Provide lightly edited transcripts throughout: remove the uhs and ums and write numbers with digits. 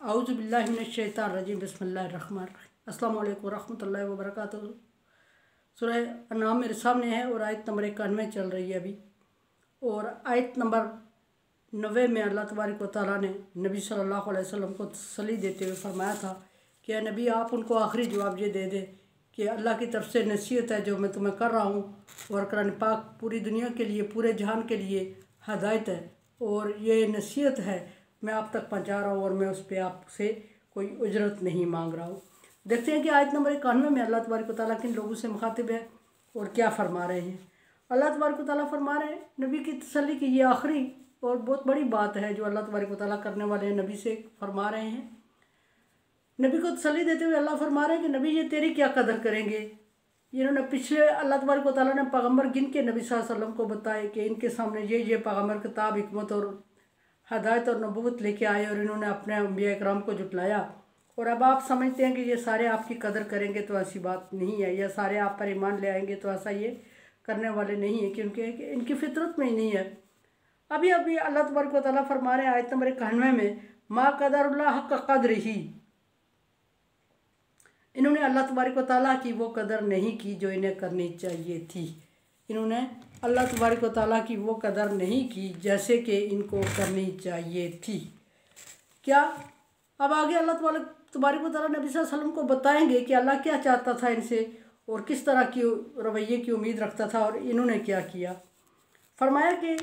औज़ुबिल्लाहि मिनश्शैतानिर्रजीम बिस्मिल्लाहिर्रहमानिर्रहीम अस्सलामु अलैकुम रहमतुल्लाहि व बरकातुहू। सूरह अन्नाम मेरे सामने है और आयत नंबर 91 चल रही है अभी। और आयत नंबर 90 में अल्लाह तबारक व तआला ने नबी सल्लल्लाहु अलैहि वसल्लम को तसल्ली देते हुए फरमाया था कि या नबी आप उनको आखिरी जवाब ये दे दें कि अल्लाह की तरफ से नसीहत है जो मैं तुम्हें कर रहा हूँ, और कुरान पाक पूरी दुनिया के लिए, पूरे जहान के लिए हदायत है और ये नसीहत है मैं आप तक पहुँचा रहा हूँ और मैं उस पर आपसे कोई उजरत नहीं मांग रहा हूँ। देखते हैं कि आयत नंबर 91 में अल्लाह तबारक व तआला किन लोगों से मुखातिब है और क्या फरमा रहे हैं। अल्लाह तबारक व तआला फरमा रहे हैं नबी की तसल्ली की ये आखिरी और बहुत बड़ी बात है जो अल्लाह तबारक व तआला करने वाले हैं, नबी से फरमा रहे हैं। नबी को तसल्ली देते हुए अल्लाह फरमा रहे हैं कि नबी ये तेरी क्या कदर करेंगे। इन्होंने पिछले अल्लाह तबारक व तआला ने पैगम्बर गिन के नबी सल्लल्लाहु अलैहि वसल्लम को बताए कि इनके सामने ये पैगम्बर किताब, हिकमत और हदायत और नबूवत लेके आए और इन्होंने अपने अंबिया इकराम को जुटलाया। और अब आप समझते हैं कि ये सारे आपकी कदर करेंगे, तो ऐसी बात नहीं है, या सारे आप पर ईमान ले आएंगे, तो ऐसा ये करने वाले नहीं है, क्योंकि इनकी फितरत में ही नहीं है। अभी अल्लाह तबारक व तआला फरमा रहे हैं आयत नंबर 91 में मा क़दरुल्लाह हक़्क़ क़द्रिही, इन्होंने अल्लाह तबारक व तआला की वो कदर नहीं की जो इन्हें करनी चाहिए थी। इन्होंने अल्लाह तबारक व तआला की वो कदर नहीं की जैसे कि इनको करनी चाहिए थी। क्या अब आगे अल्लाह तबारक व तआला नबी सल्लल्लाहु अलैहि वसल्लम को बताएंगे कि अल्लाह क्या चाहता था इनसे और किस तरह की रवैये की उम्मीद रखता था और इन्होंने क्या किया। फरमाया कि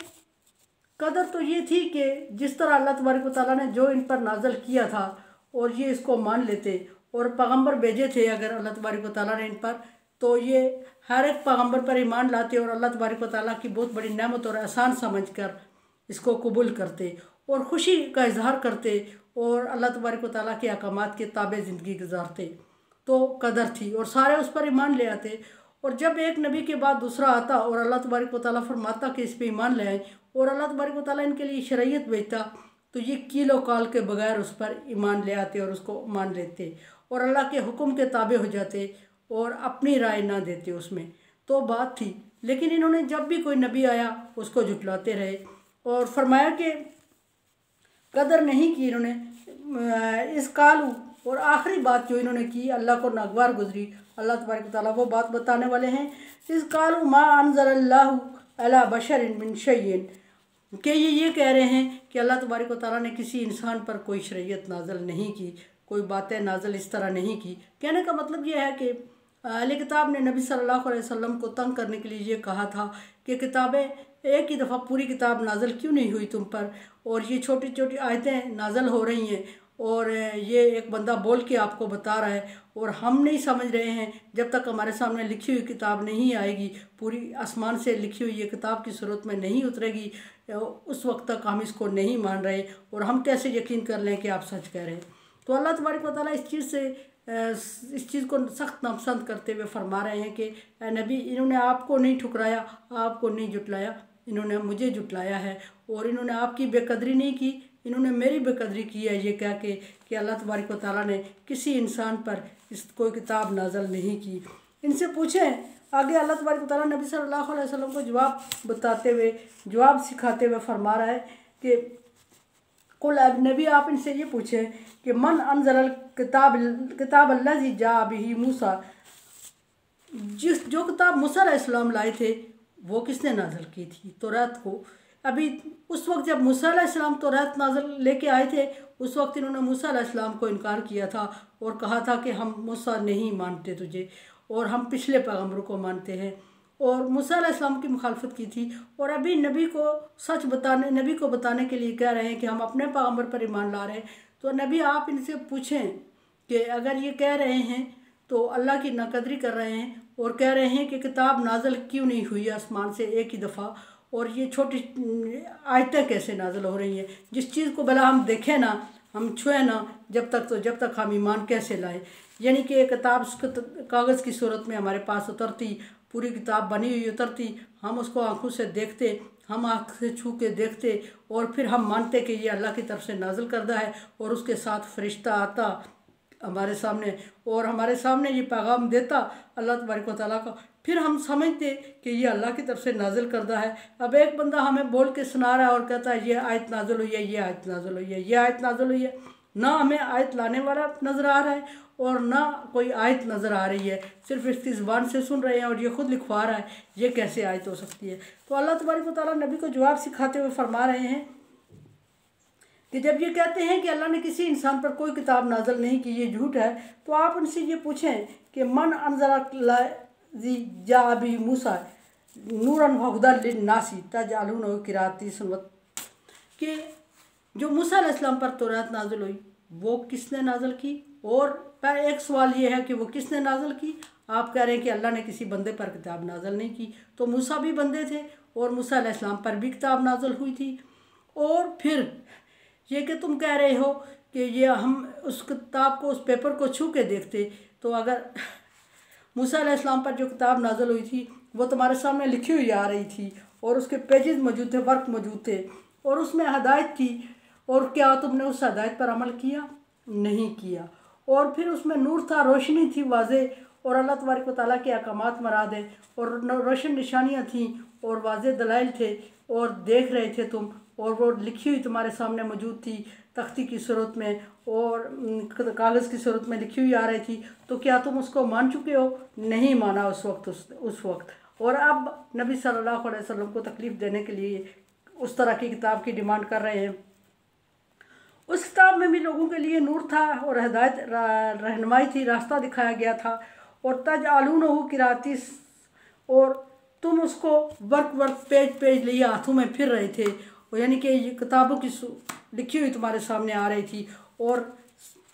कदर तो ये थी कि जिस तरह अल्लाह तबारक व तआला ने जो इन पर नाजल किया था और ये इसको मान लेते और पैगम्बर भेजे थे अगर अल्लाह तबारक व तआला ने इन पर, तो ये हर एक पैगम्बर पर ईमान लाते और अल्लाह तबारक व तआला की बहुत बड़ी नेमत और एहसान समझकर इसको कबूल करते और ख़ुशी का इजहार करते और अल्लाह तबारक व तआला के अहकामात के ताबे ज़िंदगी गुजारते। तो कदर थी और सारे उस पर ईमान ले आते। और जब एक नबी के बाद दूसरा आता और अल्लाह तबारक व तआला फरमाता कि इस पर ईमान ले आए और अल्लाह तबारक व तआला इनके लिए शरीयत भेजता, तो ये कीलो काल के बगैर उस पर ईमान ले आते और उसको मान लेते और अल्लाह के हुक्म के ताबे हो जाते और अपनी राय ना देते उसमें। तो बात थी, लेकिन इन्होंने जब भी कोई नबी आया उसको झुटलाते रहे और फरमाया कि कदर नहीं की इन्होंने इस कालू। और आखिरी बात जो इन्होंने की अल्लाह को नागवार गुजरी, अल्लाह तबारक व तआला वो बात बताने वाले हैं इस कालू मा अनज़लल्लाहु अला बशरिन मिन शैइन, कि ये कह रहे हैं कि अल्लाह तबारक व तआला ने किसी इंसान पर कोई शरीयत नाजल नहीं की, कोई बातें नाजल इस तरह नहीं की। कहने का मतलब ये है कि अहले किताब ने नबी सल्लल्लाहु अलैहि वसल्लम को तंग करने के लिए ये कहा था कि किताबें एक ही दफ़ा पूरी किताब नाजल क्यों नहीं हुई तुम पर, और ये छोटी छोटी आयतें नाजल हो रही हैं और ये एक बंदा बोल के आपको बता रहा है और हम नहीं समझ रहे हैं जब तक हमारे सामने लिखी हुई किताब नहीं आएगी, पूरी आसमान से लिखी हुई ये किताब की सूरत में नहीं उतरेगी, उस वक्त तक हम इसको नहीं मान रहे और हम कैसे यकीन कर लें कि आप सच कह रहे हैं। तो अल्लाह तबारक व तआला इस चीज़ को सख्त नापसंद करते हुए फरमा रहे हैं कि नबी इन्होंने आपको नहीं ठुकराया, आपको नहीं जुटलाया, इन्होंने मुझे जुटलाया है और इन्होंने आपकी बेकदरी नहीं की, इन्होंने मेरी बेकदरी की है ये कह के कि अल्लाह तबारक व तआला ने किसी इंसान पर कोई किताब नाजल नहीं की। इनसे पूछें आगे अल्लाह तबारक व तआला नबी सल्लल्लाहु अलैहि वसल्लम को जवाब बताते हुए, जवाब सिखाते हुए फरमा रहा है कि कुल नबी आप इनसे ये पूछें कि मन अनज़ल किताब अल्लज़ी जा बिही मूसा, जो किताब मूसा अलैहिस्सलाम लाए थे वो किसने नाजल की थी, तौरात को। अभी उस वक्त जब मूसा अलैहिस्सलाम तौरात नाजल लेके आए थे उस वक्त इन्होंने मूसा अलैहिस्सलाम को इनकार किया था और कहा था कि हम मूसा नहीं मानते तुझे और हम पिछले पैगम्बरों को मानते हैं, और मूसा अलैहिस्सलाम की मुखालफत की थी। और अभी नबी को बताने के लिए कह रहे हैं कि हम अपने पैगम्बर पर ईमान ला रहे हैं। तो नबी आप इनसे पूछें कि अगर ये कह रहे हैं तो अल्लाह की नाकदरी कर रहे हैं और कह रहे हैं कि किताब नाजल क्यों नहीं हुई आसमान से एक ही दफ़ा, और ये छोटी आयतें कैसे नाजल हो रही हैं, जिस चीज़ को भला हम देखें ना, हम छुए ना, जब तक हम ईमान कैसे लाए। यानी कि एक किताब कागज़ की सूरत में हमारे पास उतरती, पूरी किताब बनी हुई उतरती, हम उसको आंखों से देखते, हम आँख से छू के देखते और फिर हम मानते कि ये अल्लाह की तरफ से नाजिल करदा है और उसके साथ फरिश्ता आता हमारे सामने और हमारे सामने ये पैगाम देता अल्लाह तबारक व तआला का, फिर हम समझते कि ये अल्लाह की तरफ से नाजिल करदा है। अब एक बंदा हमें बोल के सुना रहा है और कहता है ये आयत नाजिल हुई है, ये आयत नाजिल हुई है, ये आयत नाजिल हुई है, ना हमें आयत लाने वाला नज़र आ रहा है और ना कोई आयत नज़र आ रही है, सिर्फ इसकी ज़ुबान से सुन रहे हैं और ये खुद लिखवा रहा है। ये कैसे आयत हो सकती है? तो अल्लाह तबारक व तआला नबी को जवाब सिखाते हुए फरमा रहे हैं कि जब ये कहते हैं कि अल्लाह ने किसी इंसान पर कोई किताब नाजल नहीं की, ये झूठ है, तो आप उनसे ये पूछें कि मन अनज़लल्लाज़ी जाअ बिही मूसा नूरन व हुदन लिन्नासी तजअलूनहु क़िरातीसन, कि जो मूसा अलैहिस्सलाम पर तौरात नाजिल हुई वो किसने नाजिल की? और एक सवाल ये है कि वो किसने नाजिल की? आप कह रहे हैं कि अल्लाह ने किसी बंदे पर किताब नाजिल नहीं की, तो मूसा भी बंदे थे और मूसा अलैहिस्सलाम पर भी किताब नाजिल हुई थी। और फिर ये कि तुम कह रहे हो कि ये हम उस किताब को, उस पेपर को छू के देखते, तो अगर मूसा अलैहिस्सलाम पर जो किताब नाजिल हुई थी वो तुम्हारे सामने लिखी हुई आ रही थी और उसके पेजेस मौजूद थे, वर्क मौजूद थे और उसमें हदायत थी, और क्या तुमने उस हदायत पर अमल किया? नहीं किया। और फिर उसमें नूर था, रोशनी थी वाज़े, और अल्लाह तबारक व तआला के अहकामात मराद है और रोशन निशानियाँ थीं और वाज़े दलाइल थे और देख रहे थे तुम, और वो लिखी हुई तुम्हारे सामने मौजूद थी तख्ती की सूरत में और कागज़ की सूरत में लिखी हुई आ रही थी, तो क्या तुम उसको मान चुके हो? नहीं माना उस वक्त। और अब नबी सल्लल्लाहु अलैहि वसल्लम को तकलीफ़ देने के लिए उस तरह की किताब की डिमांड कर रहे हैं। उस किताब में भी लोगों के लिए नूर था और हिदायत रहनुमाई थी, रास्ता दिखाया गया था। और तजअलूनहु क़िरातीस, और तुम उसको वर्क पेज लिए हाथों में फिर रहे थे, और यानी कि किताबों की लिखी हुई तुम्हारे सामने आ रही थी और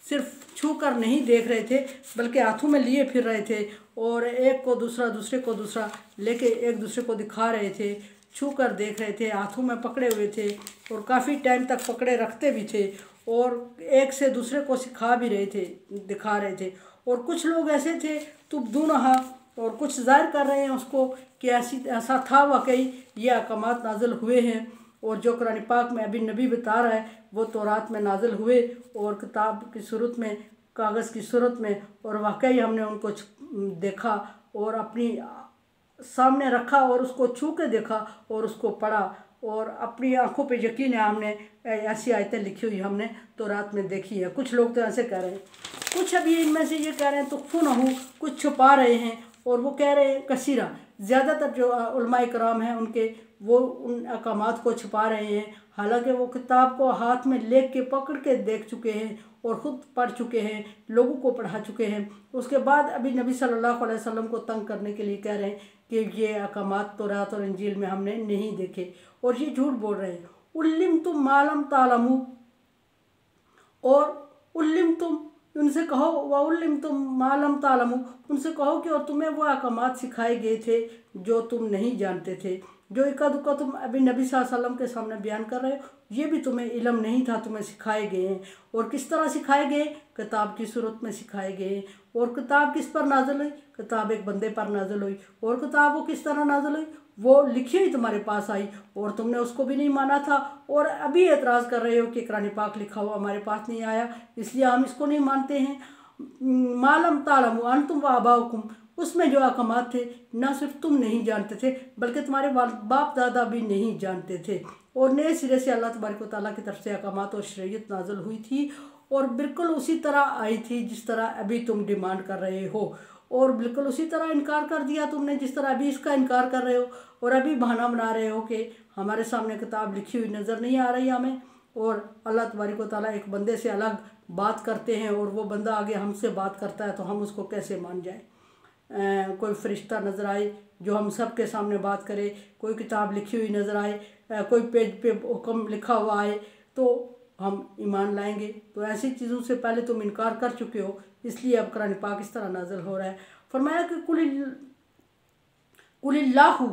सिर्फ छू कर नहीं देख रहे थे बल्कि हाथों में लिए फिर रहे थे, और एक को दूसरा, दूसरे को दूसरा लेके एक दूसरे को दिखा रहे थे, छू कर देख रहे थे, हाथों में पकड़े हुए थे और काफ़ी टाइम तक पकड़े रखते भी थे और एक से दूसरे को सिखा भी रहे थे, दिखा रहे थे। और कुछ लोग ऐसे थे तुबदूनहा, और कुछ ज़ाहिर कर रहे हैं उसको कि ऐसा था, वाकई ये अहकामात नाजिल हुए हैं, और जो कुरान पाक में अभी नबी बता रहा है वो तौरात में नाजिल हुए और किताब की सूरत में, कागज़ की सूरत में, और वाकई हमने उनको देखा और अपनी सामने रखा और उसको छू के देखा और उसको पढ़ा और अपनी आंखों पे यकीन है, हमने ऐसी आयतें लिखी हुई हमने तौरात में देखी है। कुछ लोग तो ऐसे कह रहे हैं, कुछ अभी इनमें से ये कह रहे हैं तुख्फूनहू, कुछ छुपा रहे हैं, और वो कह रहे हैं कसीरा, ज़्यादातर जो उलमाए कराम हैं उनके, वो उन अहकामात को छुपा रहे हैं, हालांकि वो किताब को हाथ में लेके के पकड़ के देख चुके हैं और ख़ुद पढ़ चुके हैं, लोगों को पढ़ा चुके हैं। उसके बाद अभी नबी सल्लल्लाहु अलैहि वसल्लम को तंग करने के लिए कह रहे हैं कि ये अहकामात तौरात और इंजील में हमने नहीं देखे, और ये झूठ बोल रहे हैं। उल्लिम तुम मालम तालमू, और उल्लिम तुम, उनसे कहो, व उल्लिम तुम मालम तालमू, उनसे कहो कि और तुम्हें वो अहकामात सिखाए गए थे जो तुम नहीं जानते थे। जो इक्का दुक्का तुम अभी नबी सल्लल्लाहु अलैहि वसल्लम के सामने बयान कर रहे हो, ये भी तुम्हें इल्म नहीं था, तुम्हें सिखाए गए हैं। और किस तरह सिखाए गए? किताब की सूरत में सिखाए गए। और किताब किस पर नाजिल हुई? किताब एक बंदे पर नाजिल हुई। और किताब वो किस तरह नाजिल हुई? वो लिखी हुई तुम्हारे पास आई और तुमने उसको भी नहीं माना था, और अभी एतराज़ कर रहे हो कि कुरान पाक लिखा हुआ हमारे पास नहीं आया इसलिए हम इसको नहीं मानते हैं। मालम तालमू अंतुम व आबाउकुम, उसमें जो अहकामात थे ना सिर्फ तुम नहीं जानते थे बल्कि तुम्हारे बाप दादा भी नहीं जानते थे, और नए सिरे से अल्लाह तबारक व तआला की तरफ से अहकामात और शरीयत नाजिल हुई थी और बिल्कुल उसी तरह आई थी जिस तरह अभी तुम डिमांड कर रहे हो, और बिल्कुल उसी तरह इनकार कर दिया तुमने जिस तरह अभी इसका इनकार कर रहे हो, और अभी बहाना बना रहे हो कि हमारे सामने किताब लिखी हुई नज़र नहीं आ रही हमें, और अल्लाह तबारक व तआला एक बंदे से अलग बात करते हैं और वो बंदा आगे हमसे बात करता है तो हम उसको कैसे मान जाएं? कोई फरिश्ता नज़र आए जो हम सब के सामने बात करे, कोई किताब लिखी हुई नज़र आए, कोई पेज पे हुक्म लिखा हुआ आए तो हम ईमान लाएंगे? तो ऐसी चीज़ों से पहले तुम इनकार कर चुके हो, इसलिए अब कुरान पाक इस तरह नाज़िल हो रहा है। फरमाया कि कुलिल्लाहु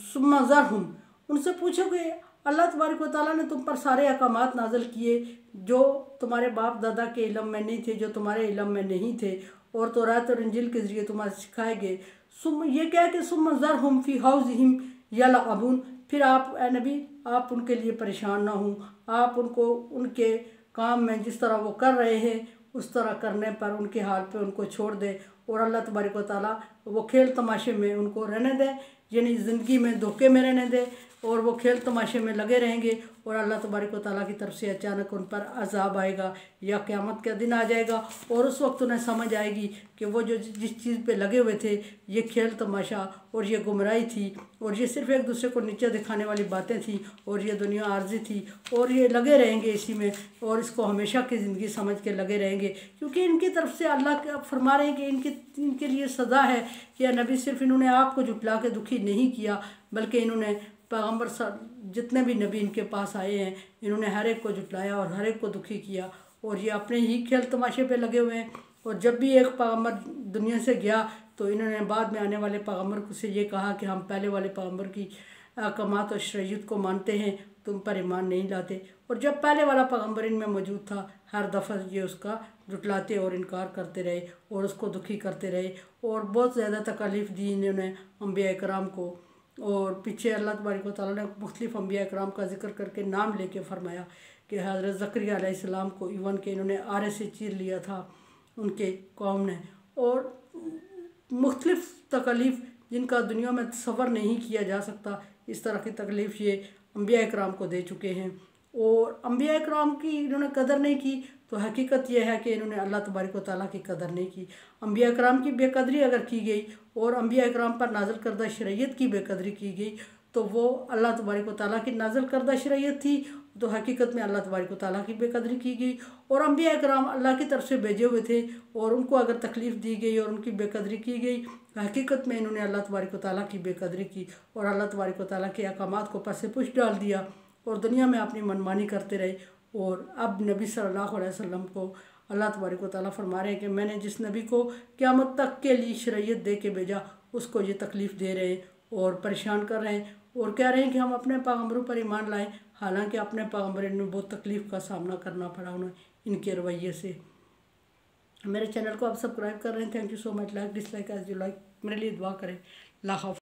सुम्मा ज़रहुम, उनसे पूछोगे अल्लाह तबारक व तआला ने तुम पर सारे अहकामात नाज़िल किए जो तुम्हारे बाप दादा के इल्म में नहीं थे, जो तुम्हारे इल्म में नहीं थे, और तौरात और इंजील के ज़रिए तुम्हारे सिखाए गए। ये कह के सुम्मा ज़रहुम फ़ी हौज़िहिम यलअबून, फिर आप ए नबी आप उनके लिए परेशान ना हों, आप उनको उनके काम में जिस तरह वो कर रहे हैं उस तरह करने पर उनके हाल पे उनको छोड़ दें और अल्लाह तबारक व तआला वो खेल तमाशे में उनको रहने दे, यानी ज़िंदगी में धोखे में रहने दे और वो खेल तमाशे में लगे रहेंगे और अल्लाह तबारक व तआला की तरफ से अचानक उन पर अज़ाब आएगा या क़यामत का दिन आ जाएगा और उस वक्त उन्हें समझ आएगी कि वो जो जिस चीज़ पे लगे हुए थे ये खेल तमाशा और ये गुमराही थी और ये सिर्फ़ एक दूसरे को नीचे दिखाने वाली बातें थी और ये दुनिया आर्जी थी और ये लगे रहेंगे इसी में और इसको हमेशा की ज़िंदगी समझ के लगे रहेंगे, क्योंकि इनकी तरफ से अल्लाह फरमा रहे हैं कि इनके लिए सज़ा है कि नबी सिर्फ इन्होंने आपको झुटला के दुखी नहीं किया बल्कि इन्होंने पैगम्बर जितने भी नबी इनके पास आए हैं इन्होंने हर एक को झुटलाया और हर एक को दुखी किया और ये अपने ही खेल तमाशे पे लगे हुए हैं। और जब भी एक पैगम्बर दुनिया से गया तो इन्होंने बाद में आने वाले पैगम्बर से ये कहा कि हम पहले वाले पैगम्बर की अहकामात और शरीयत को मानते हैं, तुम पर ईमान नहीं लाते। और जब पहले वाला पैगम्बर इनमें मौजूद था हर दफ़ा ये उसका जुटलाते और इनकार करते रहे और उसको दुखी करते रहे और बहुत ज़्यादा तकलीफ़ दी इन्होंने अम्बिया इकराम को। और पीछे अल्लाह तबारक व तआला ने मुख्तलिफ़ अम्बिया इकराम का जिक्र करके नाम लेके फरमाया कि हज़रत ज़करिया अलैहिस्सलाम को इवन के इन्होंने आरे से चीर लिया था उनके कौम ने, और मुख्तलिफ़ तकलीफ़ जिनका दुनिया में तसव्वुर नहीं किया जा सकता, इस तरह की तकलीफ़ ये अम्बिया इकराम को दे चुके हैं। और अम्बिया इकराम की इन्होंने कदर नहीं की तो हकीकत यह है कि इन्होंने अल्लाह तबारक व तआला की कदर नहीं की। अम्बिया इकराम की बेकदरी अगर की गई और अम्बिया इकराम पर नाज़िल करदा शरीयत की बेकदरी की गई तो वो अल्लाह तबारक व तआला की नाज़िल करदा शरीयत थी, तो हकीकत में अल्लाह तबारक व तआला की बेकदरी की गई। और अम्बिया इकराम अल्लाह की तरफ से भेजे हुए थे और उनको अगर तकलीफ़ दी गई और उनकी बेकदरी की गई हकीकत में इन्होंने अल्लाह तबारक व तआला की बेकदरी की और अल्लाह तबारक व तआला के अहकामात को पसे पुश डाल दिया और दुनिया में अपनी मनमानी करते रहे। और अब नबी सल्लल्लाहु अलैहि वसल्लम को अल्लाह तबारक व तआला फरमा रहे हैं कि मैंने जिस नबी को क़यामत तक के लिए शरीयत दे के भेजा उसको ये तकलीफ़ दे रहे हैं और परेशान कर रहे हैं और कह रहे हैं कि हम अपने पैगम्बरों पर ईमान लाएं, हालांकि अपने पैगम्बर ने बहुत तकलीफ़ का सामना करना पड़ा उन्हें इनके रवैये से। मेरे चैनल को आप सब्सक्राइब कर रहे हैं, thank you so much. Like dislike as you like, मेरे लिए दुआ करें। अल्लाह हाफ़िज़।